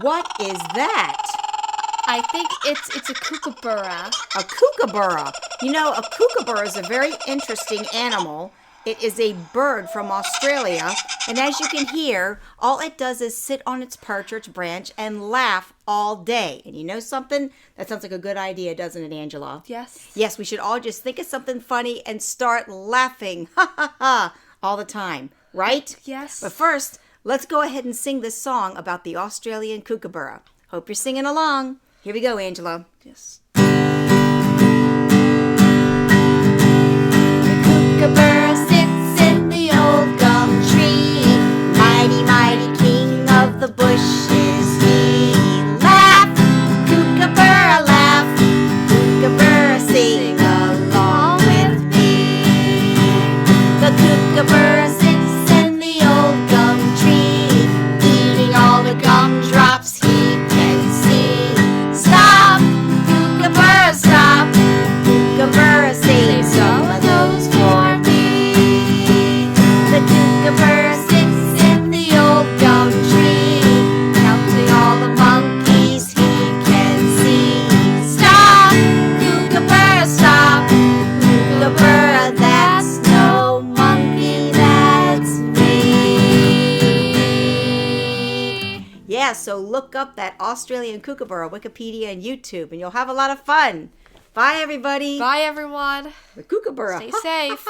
What is that? I think it's a kookaburra. A kookaburra. You know, a kookaburra is a very interesting animal. It is a bird from Australia, and as you can hear, all it does is sit on its perch or its branch and laugh all day. And you know something? That sounds like a good idea, doesn't it, Angela? Yes. Yes, we should all just think of something funny and start laughing, ha ha ha, all the time, right? Yes. But first, let's go ahead and sing this song about the Australian kookaburra. Hope you're singing along. Here we go, Angela. Yes. Kookaburra sits in the old gum tree. Mighty, mighty king of the bushes he. Laugh, kookaburra, laugh. Kookaburra, sing along with me. The kookaburra sits in the old gum tree, eating all the gumdrops he can see. Stop, kookaburra, stop. Kookaburra, sing some of those for me. The kookaburra sits in the old gum tree, counting all the monkeys he can see. Stop, kookaburra, stop. Kookaburra, that's no monkey, that's me. Yeah, so look up that Australian kookaburra, Wikipedia and YouTube, and you'll have a lot of fun. Bye, everybody. Bye, everyone. The kookaburra. Stay safe.